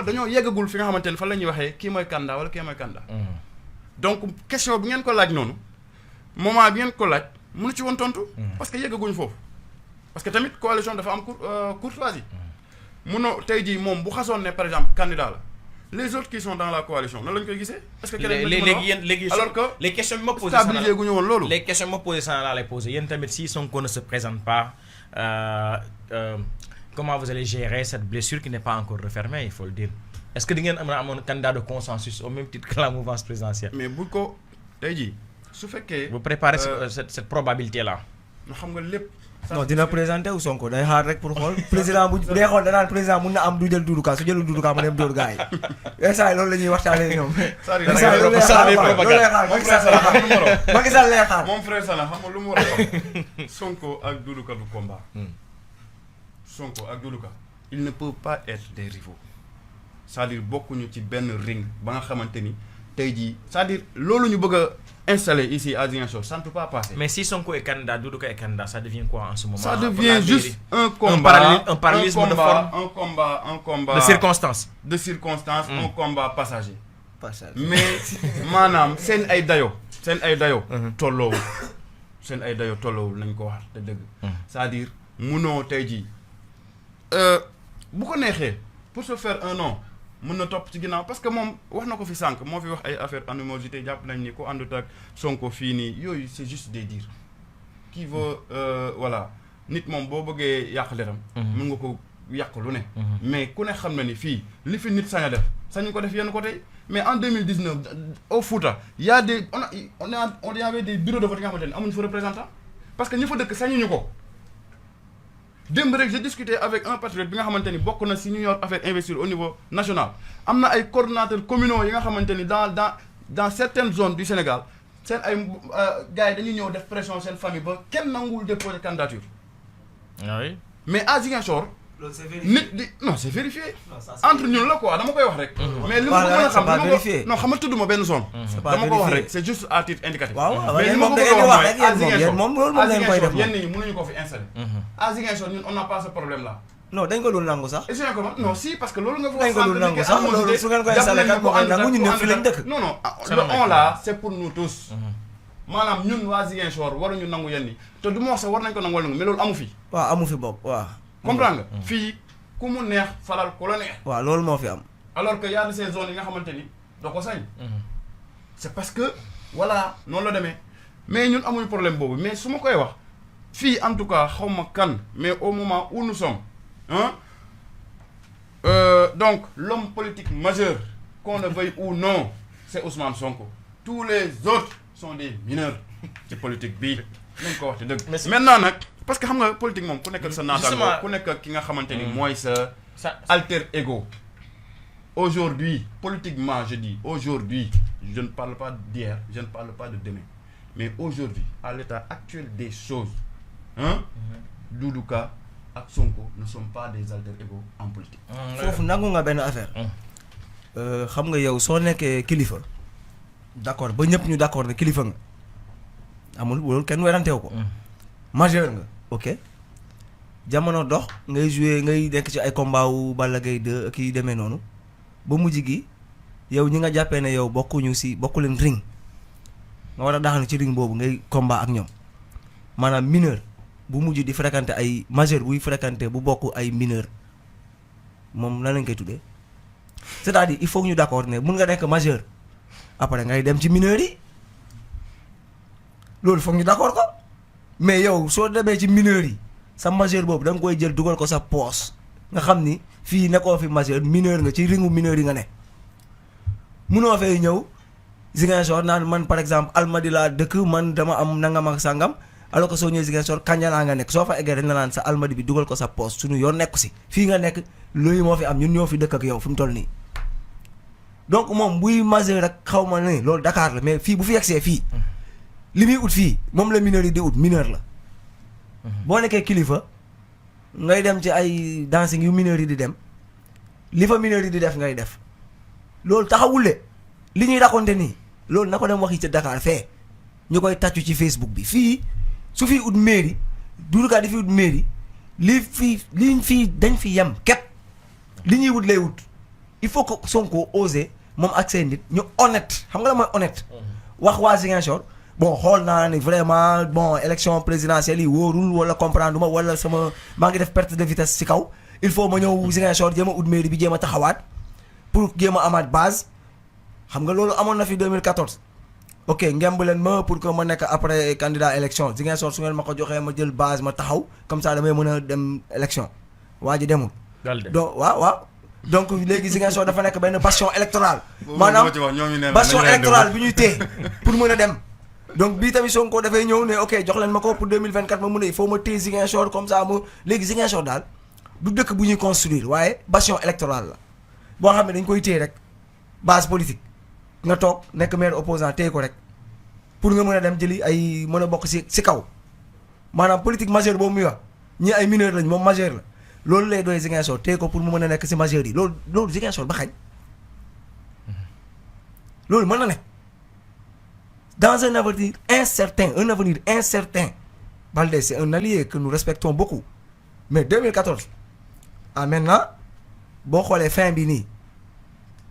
dañoo yeggagul fi nga xamante ne fan la ñuy waxee kii mooy candidat wala kii mooy candidat. donc question bi ngeen ko laaj noonu moment bi ngeen ko laaj mënu ci woon tontu. parce que yeggaguñu foofu. parce que tamit coalition dafa am courtoisie. munoo tey jii moom bu xasoon ne par exemple candidat la les autres qui sont dans la coalition nan la ñu koy gisee. est-ce que keneen léegi alors que les questions bi ma posé stabilisé gu ñu woon loolu. les questions bi ma posé ça laa lay posé yéen tamit si Sonko ne se présente pas comment vous allez gérer cette blessure qui n'est pas encore refermée il faut le dire est-ce que di ngeen amoon candidat de consensus au même titre que la mouvance présidentielle. mais bu ko tey jii su fekkee. vous préparez cette probabilité là. xam nga lépp. non dina présenté wu Sonko day xaar rek pour xool président bu dee xool danaan président mun na am du jël Doudou Ka su jëlul Doudou Ka ma dem dóor gars yi instant yi loolu la ñuy waxtaanee ñoom. Macky Sall lay xaar moom frère Sala xam nga lu mu war a wax Sonko ak Doudou Ka du combat. Sonko ak Doudou Ka ils ne peuvent pas être des rivaux c'est-à-dire bokkuñu ci benn ring ba nga xamante ni tey jii c'est-à-dire loolu ñu bëgg a installé ici à Ziguinchor, ça ne peut pas passer. Mais si Sonko est candidat, Doudou Ka est candidat, ça devient quoi en ce moment? Ça devient juste un combat, un parallélisme de forme, un combat de circonstances. Un combat passager. Mais maanaam seen ay dayo tolloo seen ay dayo tolloo lañ ko wax te dëgg. C'est-à-dire munoo tey jii bu ko neexee pour se faire un nom. mën na topp ci ginnaaw parce que moom wax na ko fi sànq moo fi wax ay affaire animosité jàpp nañ ni ko àndut ak Sonko fii nii yooyu c'est juste des dires qui veut voilà nit moom boo bëggee yàq deram mën nga ko yàq lu ne mais ku ne xam na ni fii li fi nit sañ a def sañu ko def yenn côté mais en 2019 au Fouta y a des on y avait des bureaux de vote yi nga xamante ne amuñu fa représentant parce que ñi fa dëkk sañuñu ko démb rek j'ai discuté avec un patriote bi nga xamante ni bokk na si ñu yor affaire investir au niveau national am na ay coordonnateurs communaux yi nga xamante ni dans certaines zones du Sénégal seen ay gars yi dañuy ñëw def pression seen famille ba kenn nanguwul déposer candidature. oui. mais à Ziguinchor. nit di non c'est vérifié. entre ñun la quoi dama koy wax rek. mais li ma ko mën a xam non xam nga tudduma benn zone. dama ko wax rek c'est juste à titre indicatif. mais li ma ko bëgg a wax mooy à Ziguinchor yenn ñi mënuñu ko fi installer. à Ziguinchor ñun on n'a pas ce problème là. non dañ ko doon nangu sax. est-ce que non si parce que loolu nga. dañ ko doon nangu sax loolu su ngeen ko installé kat moo koy nangu ñun ñëpp fi lañ dëkk. non non le on là c'est pour nous tous. maanaam ñun waa Ziguinchor waruñu nangu yenn yi te du ma wax sax war nañ ko nangu wala mais loolu amu fi. waaw amu fi bopp waaw. comprends nga fii ku mu neex falal ku la neex. waaw loolu moo fi am. alors que y a de ces zones yi nga xamante ni doo ko sañ. c'est parce que voilà noonu la demee mais ñun amuñu problème boobu mais su ma koy wax fii en tout cas xaw ma kan mais au moment où nous sommes hein donc l'homme politique majeur qu'on le veuille ou non c'est Ousmane Sonko. Tous les autres sont des mineurs ci politique bii nañ ko wax te dëgg. maintenant nag parce que xam nga politique moom ku nekk sa naataango ku nekk ki nga xamante ni mooy sa alter ego. Aujourd'hui politiquement je dis aujourd'hui je ne parle pas d'hier je ne parle pas de demain mais aujourd'hui à l'état actuel des choses hein Doudou Ka ak Sonko ne sont pas des alter ego en politique. foofu nangu nga benn affaire. xam nga yow soo nekkee kilifa. d'accord ba ñëpp ñu d'accord ne kilifa nga amul loolu kenn weranteew ko. majeur nga ok jamono dox ngay jouer ngay nekk ci ay combat wu Balla Gaye 2 kii demee noonu ba mujj gi yow ñi nga jàppee ne yow bokkuñu si bokku leen ring nga war a daxal ci ring boobu ngay combat ak ñoom maanaam mineur bu mujj di fréquenter ay majeur buy fréquenter bu bokk ay mineur moom lan lañ koy tuddee c'est-à-dire il faut que ñu d'accord ne mun nga nekk majeur. après ngay dem ci mineurs yi loolu foog ñu d'accord ko mais yow soo demee ci mineurs yi sa majeur boobu da nga koy jël dugal ko sa poche nga xam ni fii nekkoo fi majeur mineur nga ci ringu mineurs yi nga ne munoo fay ñëw Ziguinchor naan man par exemple Almadi laa dëkk man dama am nangam ak sangam alors que soo ñëwee Ziguinchor Kandiala nga nekk soo fa eggee dañ la naan sa Almadi bi dugal ko sa poche suñu yoon nekku si fii nga nekk loolu moo fi am ñun ñoo fi dëkk ak yow fi mu toll nii. donc moom buy majeur rek xaw ma ne loolu Dakar la mais fii bu fi yegsee fii li muy ut fii moom la mineur yi di ut mineur la boo nekkee kilifa ngay dem ci ay dancing yu mineur yi di dem li fa mineur yi di def ngay def loolu taxawule li ñuy raconter nii loolu na ko dem waxi ca Dakar fee ñu koy tàccu ci Facebook bi fii su fi ut mairie Doudou Ka di fi ut mairie liñ fii dañ fi yem képp li ñuy wut lay wut il faut que Sonko ose moom ak seen nit ñu honnête xam nga la mooy honnête wax waa Ziguinchor bon xool naa ni vraiment bon élection présidentielle yi wóorul wala comprendre ma wala maa ngi def perte de vitesse ci kaw il faut ma ñëw Ziguinchor jéem a ut mairie bi jéem a taxawaat pour jéem a amaat base xam nga loolu amoon na fi 2014 ok ngemb leen ma pour que ma nekk après candidat élection Ziguinchor su ngeen ma ko joxee ma jël base ma taxaw comme ça damay mën a dem élection waa ji demul donc waaw donc léegi Ziguinchor dafa nekk benn bastion électorale maanaam bastion électorale bi ñuy téye pour mën a dem donc bii tamit Sonko dafay ñëw ne ok jox leen ma ko pour 2024 ma mën a il faut ma téye Ziguinchor comme ça mu léegi Ziguinchor daal du dëkk bu ñuy construire waaye bastion électorale la boo xam ne dañ koy téye rek base politique nga toog nekk maire opposant téye ko rek pour nga mën a dem jëli ay mën a bokk si kaw maanaam politique majeure boobu muy wax ñi ay mineur lañ moom majeur la loolu lay doy Ziguinchor téye ko pour mu mën a nekk si majeur yi loolu Ziguinchor ba xañ loolu mën na ne dans un avenir incertain Baldé c'est un allié que nous respectons beaucoup mais 2014 ah maintenant boo xoolee fin bi nii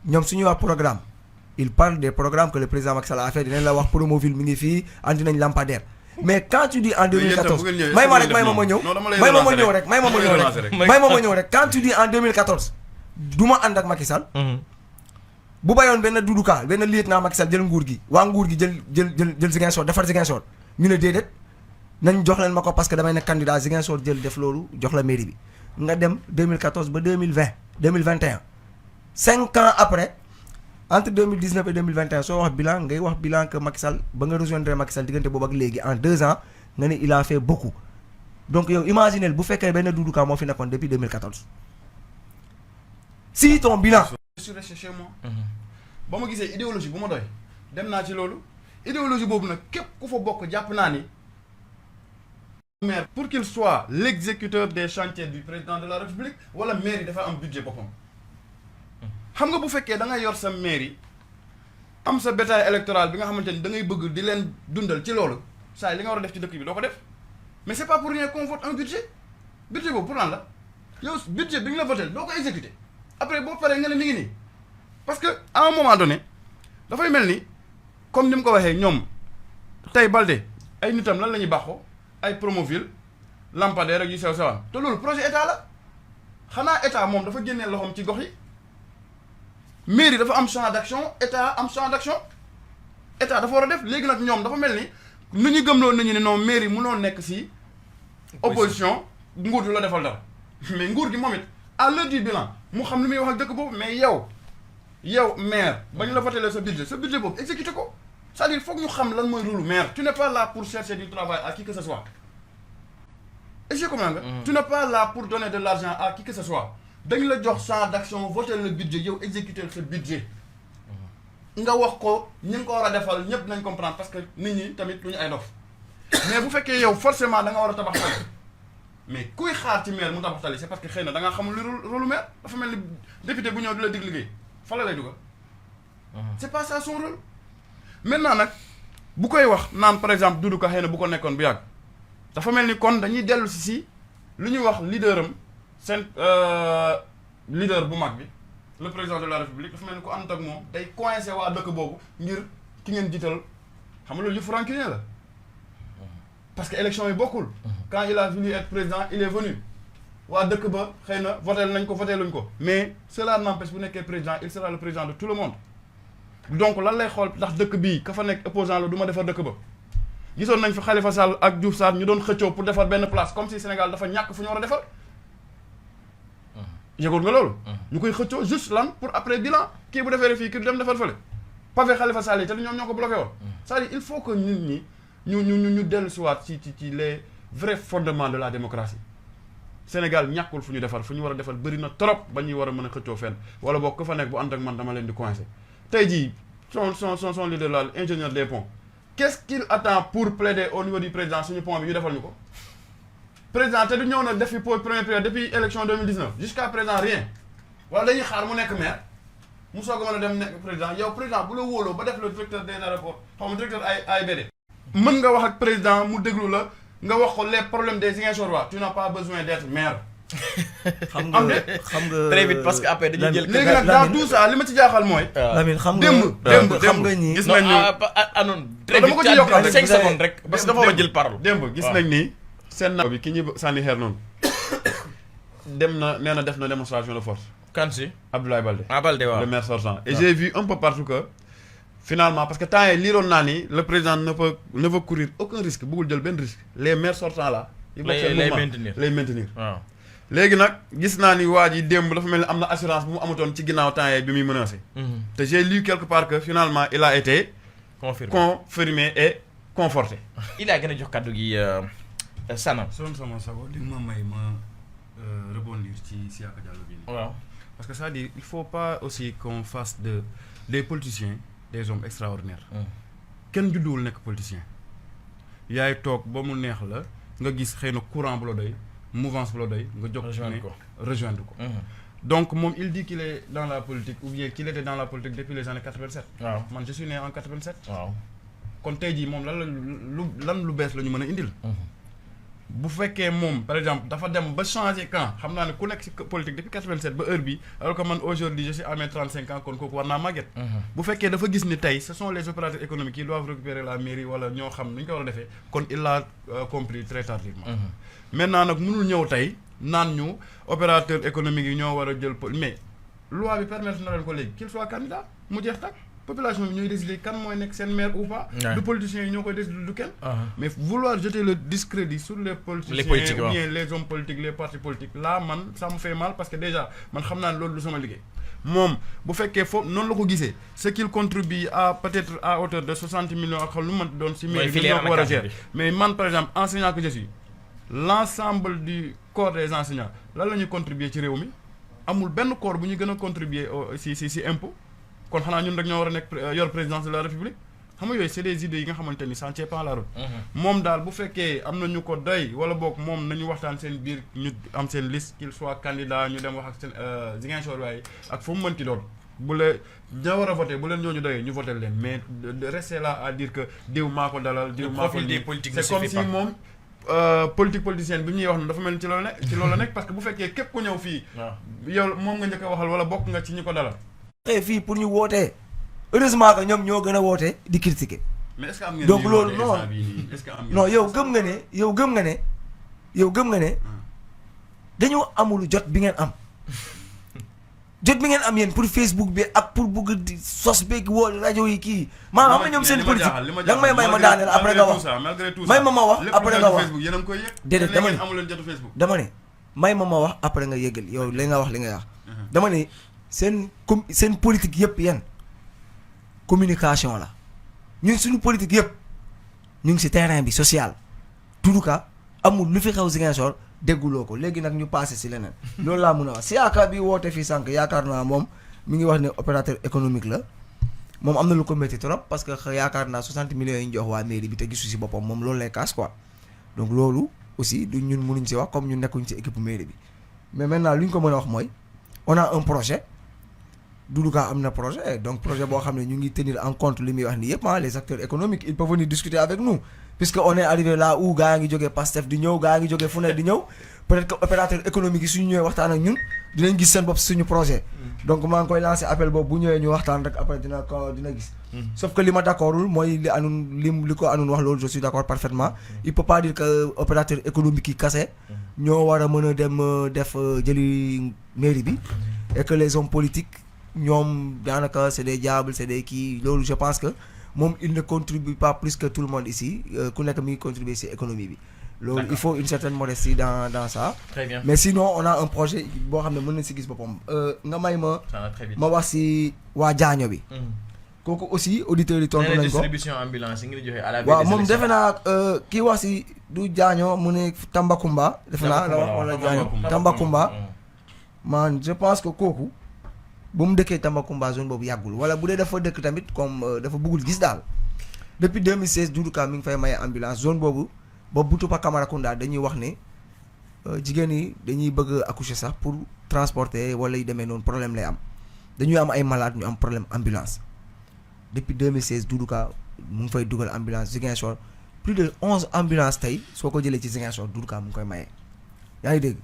ñoom suñuy wax programme il parle des programmes que le président Macky Sall a fait dinañ la wax Promoville mi ngi fii andi nañ lampadaire mais quand tu dis en 2014 may ma ñëw rek quand tu dis en 2014 du ma ànd ak Macky Sall bu bayoon benn Doudou Ka benn lieutenant Macky Sall jël nguur gi waa nguur gi jël Ziguinchor defar Ziguinchor ñu ne déedéet nañ jox leen ma ko parce que damay nekk candidat Ziguinchor jël def loolu jox la mairie bi nga dem 2014 ba 2021 5 ans après entre 2019 et 2021 soo wax bilan ngay wax bilan que Macky Sall ba nga rejoindre Macky Sall diggante boobu ak léegi en 2 ans nga ne il a fait beaucoup donc yow imaginez bu fekkee benn Doudou Ka moo fi nekkoon depuis 2014 si ton bilan. je suis resté chez moi. ba ma gisee idéologie bu ma doy dem naa ci loolu idéologie boobu nag képp ku fa bokk jàpp naa ni. maire pour qu'il soit l'exécuteur des chantiers du président de la République wala maire yi dafa am budget boppam. xam nga bu fekkee da ngay yor sa mairie am sa bétail électoral bi nga xamante ni da ngay bëgg di leen dundal ci loolu saa li nga war a def ci dëkk bi doo ko def mais c'est pas pour rien qu'on vote un budget boobu pour lan la yow budget bi ñu la voté doo ko exécuter après boo paree nga ne mi ngi nii parce que à un moment donné dafay mel ni comme ni mu ko waxee ñoom tey Baldé ay nitam lan la ñuy baaxoo ay Promoville lampadaire ak yu sew sewaan te loolu projet état la xanaa état moom dafa génnee loxoom ci gox yi mairie dafa am champ d'action état am champ d'action état dafa war a def léegi nag ñoom dafa mel ni nu ñu gëmloo nañu ne non mairie mënoo nekk si opposition nguur du la defal dara mais nguur gi moom it à l'heure du bilan mu xam li muy wax ak dëkk boobu mais yow maire bañ la voté sa budget boobu exécuté ko c'est-à-dire foog ñu xam lan mooy rôle maire tu n'es pas là pour chercher du travail à qui que ce soit est-ce que comprends nga tu n'es pas là pour donner de l'argent à qui que ce soit dañ la jox champ d'action voter le budget yow exécuter ce budget nga wax ko ñi nga ko war a defal ñëpp nañ comprendre parce que nit ñi tamit lu ñu ay dof mais bu fekkee yow forcément da nga war a tabax tali mais kuy xaar ci maire mu tabax tali c'est parce que xëy na da nga xamul lu rôle maire dafa mel ni député bu ñëw di la dig liggéey fa la lay dugal c'est pas ça son rôle maintenant nag bu koy wax naan par exemple Doudou Ka xëy na bu ko nekkoon bu yàgg dafa mel ni kon dañuy dellu si lu ñuy wax leader am seen leader bu mag bi le président de la république dafa mel ni ko ànd ak moom day coincé waa dëkk boobu ngir ki ngeen jiital xam nga loolu yëfu rancunier la parce que élection yi bokkul quand il a voulu être président il est venu waa dëkk ba xëy na voté nañ ko voté luñ ko mais cela n'empêche bu nekkee président il sera le président de tout le monde donc lan lay xool ndax dëkk bii ka fa nekk opposant la du ma defar dëkk ba gisoon nañ fi Khalifa Sall ak Diouf Sarr ñu doon xëccoo pour defar benn place comme si Sénégal dafa ñàkk fu ñu war a defar yëgoon nga loolu ñu koy xëccoo juste lan pour après bilan kii bu defee fii kii dem defar fële pavé Khalifa Sall yi te ñoom ñoo ko bloqué woon c'est-à-dire il faut que nit ñi ñu dellu siwaat ci les vrais fondements de la démocratie Sénégal ñàkkul fu ñu defar fu ñu war a defar bëri na trop ba ñuy war a mën a xëccoo fenn wala boog ko fa nekk bu ànd ak man dama leen di coincer tey jii son leader là ingénieur des ponts qu'est-ce qu'il attend pour plaider au niveau du président suñu pont bi ñu defal ñu ko président te du ñëw na def fi pour première période depuis élection 2019 jusqu'à présent rien wala dañuy xaar mu nekk maire mu soog a mën a dem nekk président yow président bu la wóoloo ba def le directeur des aéroports xaw ma directeur AIBD mën nga wax ak président mu déglu la nga wax ko les problèmes des Ziguinchorois tu n'as pas besoin d'être maire xam nga très vite parce que après dañuy jël léegi nag dans tout ça li ma ci jaaxal mooy Lamine xam nga démb xam nga ni gis nañ ni anoon très vite ci 5 secondes rek parce que dafa war a jël parole démb gis nañ ni seen na bi ki ñuy sànni xeer noonu dem na nee na def na démonstration de force kan si Abdoulaye Baldé Baldé waaw le maire sortant et j'ai vu un peu partout que finalement parce que temps yi liiroon naa ni le président ne veut courir aucun risque bëggul jël benn risque les maires sortants là ils vont lay maintenir waaw léegi nag gis naa ni waa ji démb dafa mel ni am na assurance bu mu amutoon ci ginnaaw temps yi bi muy menacé te j'ai lu quelque part que finalement il a été confirmé et conforté il a gën a jox kàddu gi Sana sama sago li ma may ma rebondir ci Siaka Diallo bi waaw parce que c'est-à-dire il faut pas aussi qu'on fasse des politiciens des hommes extraordinaires kenn judduwul nekk politicien yaay toog ba mu neex la nga gis xëy na courant bu la doy mouvance bu la doy nga jóg rejoindre ko donc moom il dit qu'il est dans la politique ou bien qu'il était dans la politique depuis les années 87 waaw man je suis né en 87 waaw kon tey jii moom lan lu bees la ñu mën a indil bu fekkee moom par exemple dafa dem ba changer camp xam naa ne ku nekk ci politique depuis 87 ba heure bi alors que man aujourd'hui je suis à mes 35 ans kon kooku war naa màgget bu fekkee dafa gis ni tey ce sont les opérateurs économiques qui doivent récupérer la mairie wala ñoo xam nu ñu ko war a defee kon il l'a compris très tardivement maintenant nag mënul ñëw tey naan ñu opérateurs économiques yi ñoo war a jël mais loi bi permettre na leen ko léegi qu'il soit candidat mu jeex tak population bi ñooy décider kan mooy nekk seen maire ou pas du politiciens yi ñoo koy décider du kenn mais vouloir jeter le discrédit sur les politiciens ou bien les hommes politiques les partis politiques là man ça me fait mal parce que déjà man xam naa ne loolu du sama liggéey moom bu fekkee foofu noonu la ko gisee ce qu'il contribue à peut-être à hauteur de 60 millions ak xam lu ma doon si mairie bi ñoo ko war a gérer mais man par exemple enseignant que je suis l'ensemble du corps des enseignants lan la ñuy contribuer ci réew mi amul benn corps bu ñu gën a contribuer si impôt kon xanaa ñun rek ñoo war a nekk yor présidence de la république xam nga yooyu c'est des idées yi nga xamante ni ça ne tient pas la route moom daal bu fekkee am na ñu ko doy wala boog moom nañu waxtaan seen biir ñu am seen liste qu'il soit candidat ñu dem wax ak seen Ziguinchor waaye ak fu mu mënti doon bu la ña war a voté bu leen ñooñu doyee ñu voté leen mais de rester là à dire que diw maa ko dalal diw maa ko lii c'est comme si moom politicienne bi ñuy wax ne dafa mel ni ci loolu la nekk parce que bu fekkee képp ku ñëw fii yow moom nga njëkk a waxal wala bokk nga ci ñi ko dalal fii pour ñu wootee heureusement que ñoom ñoo gën a wootee di critiquer mais est-ce que am ngeen donc loolu non est-ce que am non yow gëm nga ne yow gëm nga ne dañoo amul jot bi ngeen am jot bi ngeen am yéen pour Facebook bi ak pour bugg di sos beeg woo rajo yi kii maanaam am na ñoom seen politique da nga may ma daaneel après nga wax may ma wax après nga wax déedéet dama ne may ma wax après nga yëgal yow li nga wax li nga wax dama ne seen politique yëpp yéen communication la ñun suñu politique yëpp ñu ngi si terrain bi social tuduka amul lu fi xew Ziguinchor dégguloo ko léegi nag ñu passé si leneen loolu laa mun a wax si yaakaar bi woote fii sànq yaakaar naa moom mi ngi wax ne opérateur économique la moom am na lu ko métti trop parce que yaakaar naa 60 millions yi ñu jox waa mairie bi te gisu si boppam moom loolu lay kaas quoi donc loolu aussi du ñun mënuñ si wax comme ñun nekkuñ si équipe mairie bi mais maintenant lu ñu ko mën a wax mooy on a un projet Doudou Ka am na projet donc projet boo xam ne ñu ngi tenir en compte li muy wax ni yëpp les acteurs économiques ils peuvent venir discuter avec nous puisque on est arrivé là où gaa ngi jógee Pastef di ñëw gaa ngi jógee fu ne di ñëw peut-être que opérateur économique yi suñu ñëwee waxtaan ak ñun dinañ gis seen bopp suñu projet donc maa ngi koy lancer appel boobu bu ñëwee ñu waxtaan rek après dina gis sauf que li ma d'accordul mooy li ko anun wax loolu je suis d'accord parfaitement il peut pas dire que opérateur économique yi kase ñoo war a mën a dem def jëli mairie bi et que les hommes politiques ñoom daanaka c'est des diables c'est des kii loolu je pense que moom il ne contribue pas plus que tout le monde ici ku nekk mi ngi contribuer ci économie bi loolu il faut une certaine modestie dans ça. Très bien. Mais sinon on a un projet boo xam ne mën na ci gis boppam nga may ma wax ci waa Jaaño bi kooku aussi auditeurs yi tontu nañ ko distribution ambulance yi ngi joxe à la waaw moom defe naa kii wax ci du Jaaño mu ne Tambacounda defe naa la wax wala Jaaño Tambacounda man je pense que kooku bu mu dëkkee Tambacounda zone boobu yàggul wala bu dee dafa dëkk tamit comme dafa bëggul gis daal depuis 2016 Doudou Ka mi ngi fay maye ambulance zone boobu ba Boutoupa Camaracounda dañuy wax ne jigéen yi dañuy bëgg accoucher sax pour transporter wala yu demee noonu problème lay am dañuy am ay malade ñu am problème ambulance depuis 2016 Doudou Ka mu ngi fay dugal ambulance Ziguinchor plus de 11 ambulances tey soo ko jëlee ci Ziguinchor Doudou Ka mu ngi koy maye yaa ngi dégg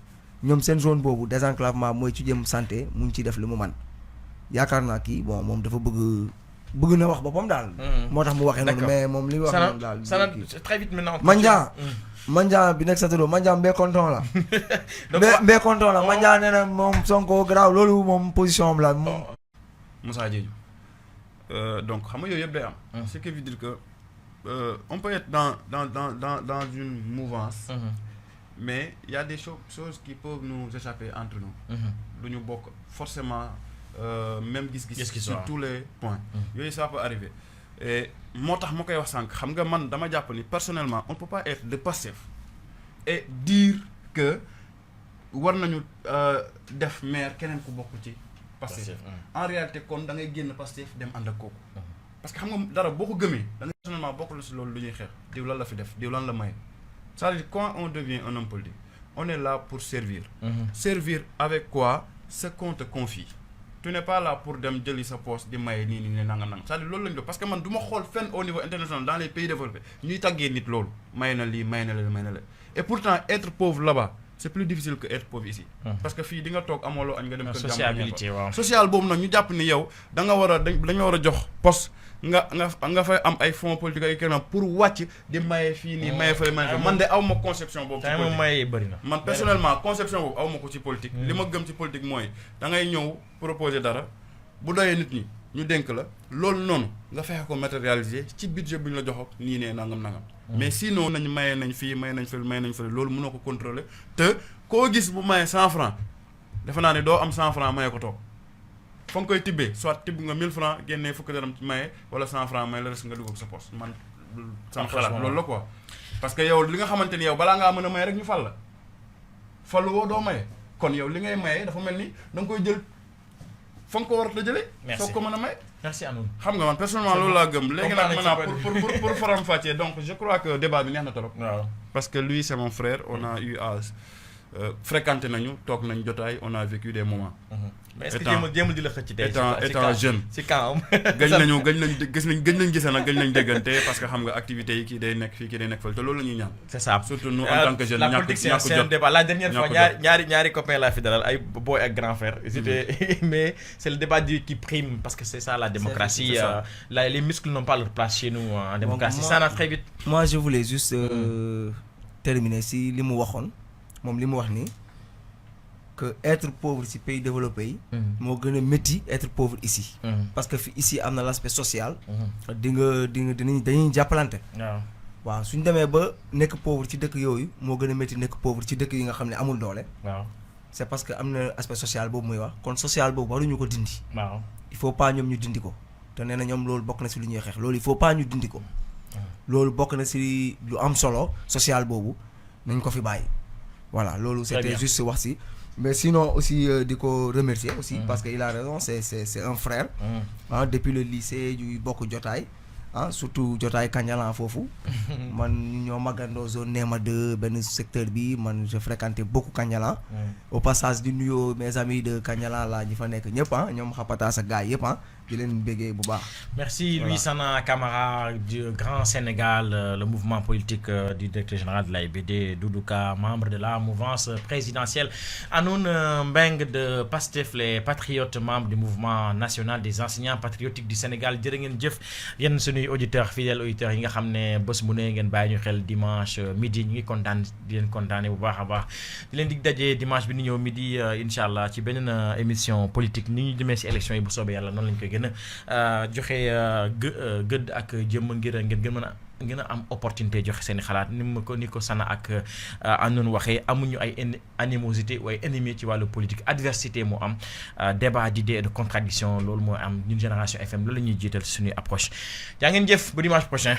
ñoom seen zone boobu désenclavement mooy ci jëm santé mu ngi ciy def li mu man yaakaar naa kii bon moom dafa bëgg na wax boppam daal. moo tax mu waxee noonu mais moom li wax noonu daal. Sana très vite maintenant. Mandiang bi nekk sa tudd Mandiang mbé content la. mbé content la Mandiang nee na moom Sonko garaaw loolu moom position am la moom. Moussa Diédhiou donc xam nga yooyu yëpp day am. ce qui veut dire que on peut être dans une mouvance. mais il y a des choses qui peuvent nous échapper entre nous. du ñu bokk forcément. Même gis-gis sur tous les points yooyu ça peut arriver et moo tax ma koy wax sànq xam nga man dama jàpp ni personnellement on ne peut pas être de Pastef et dire que war nañu def maire keneen ku bokk ci Pastef en réalité kon da ngay génn Pastef dem ànd ak kooku parce que xam nga dara boo ko gëmee da ngay personnellement bokk la si loolu lu ñuy xeex diw lan la fi def diw lan la maye c'est-à-dire quand on devient un homme politique on est là pour servir servir avec quoi ce qu'on te confie. Tu n'es pas là pour dem jëli sa poste di maye nii nii nanga c'est-à-dire loolu lañu doon parce que man du ma xool fenn au niveau international dans les pays développés ñuy tàggee nit loolu maye na lii maye na la et pourtant être pauvre là-bas c'est plus difficile que être pauvre ici parce que fii di nga toog amoo loo añ nga dem kër sociabilité waaw social boobu nag ñu jàpp ni yow da nga war a dañoo war a jox poste nga fay am ay fonds politique ay kenn pour wàcc di maye fii nii maye fële man de aw ma conception boobu ci politique maye bëri na man personnellement conception boobu aw ma ko ci politique li ma gëm ci politique mooy da ngay ñëw proposer dara bu doyee nit ñi ñu dénk la loolu noonu nga fexe ko matérialiser ci budget bu ñu la joxo nii nee nangam mais sinon nañ maye nañ fii maye nañ fële loolu mënoo ko contrôler te koo gis bu maye 100 francs defe naa ne doo am 100 francs maye ko toog fa nga koy tibbee soit tibb nga 1000 francs génnee fukki dërëm ci maye wala 100 francs maye la des nga dugg ak sa poste man sama xalaat loolu la quoi parce que yow li nga xamante ni yow balaa ngaa mën a maye rek ñu fal la falu woo doo maye kon yow li ngay maye dafa mel ni da nga koy jël fa nga ko war a jëlee soo ko mën a maye merci Anoun xam nga man personnellement loolu laa gëm léegi nag maintenant pour faram-fàccee donc je crois que débat bi neex na trop parce que lui c'est mon frère on a eu à fréquenter nañu toog nañ jotaay on a vécu des moments mais est-ce que jéem di la xëcc tey étant jeune ci camp gëj nañ gise nag gëj nañ déggante parce que xam nga activités yi kii day nekk fii kii day nekk fële te loolu la ñuy ñaan c'est ça surtout nous en tant que jeune la politique c'est un débat la dernière fois ñaari copains laa fi dalal ay boy ak grand frère mais c'est le débat qui prime parce que c'est ça la démocratie les muscles n'ont pas leur place chez nous en démocratie ça va très vite. Moi je voulais juste terminer si li mu waxoon moom li mu wax ni que être pauvre ci pays développé yi moo gën a métti être pauvre ici parce que fi ici am na l'aspect social dañuy jàppalante waaw suñ demee ba nekk pauvre ci dëkk yooyu moo gën a métti nekk pauvre ci dëkk yi nga xam ne amul doole waaw c'est parce que am na aspect social boobu muy wax kon social boobu waruñu ko dindi waaw il faut pas ñoom ñu dindi ko te nee na ñoom loolu bokk na si lu ñuy xeex loolu il faut pas ñu dindi ko loolu bokk na si lu am solo social boobu nañ ko fi bàyyi voilà loolu c'était juste wax si mais sinon aussi di ko remercier aussi parce que il a raison c'est un frère depuis le lycée yu bokk jotaay surtout jotaay Kanjalan foofu man ñoo magandoo zone Néma 2 benn secteur bi man je fréquentais beaucoup Kanjalan au passage di nuyoo mes amis de Kanjalan la ñi fa nekk ñëpp ñoom xapata sa gars yëpp di leen béggee bu baax. Merci Louis Sana Camara du Grand Sénégal, le mouvement politique du directeur général de l'AIBD, Doudou Ka, membre de la mouvance présidentielle. Anoun Mbeng de Pastef, les patriotes, membre du mouvement national des enseignants patriotiques du Sénégal. Jërë ngeen jëf yéen suñuy auditeurs fidèles auditeurs yi nga xam ne bés bu ne ngeen bàyyi ñu xel dimanche midi ñu ngi kontaan di leen kontaane bu baax a baax di leen dig daje dimanche bi ni ñëw midi incha allah ci beneen émission politique ni ñu demee si élection yi bu soobee yàlla noonu lañ koy gën a joxe gëdd ak jëmm ngir ngeen gën a am opportunité joxe seen i xalaat ni ko Sana ak Anoun waxee amuñu ay animosité ou ay ennemis ci wàllu politique adversité moo am débat d'idées et de contradiction loolu moo am ñun Génération FM loolu la ñuy jiital suñuy approche jaa ngeen jëf ba dimanche prochain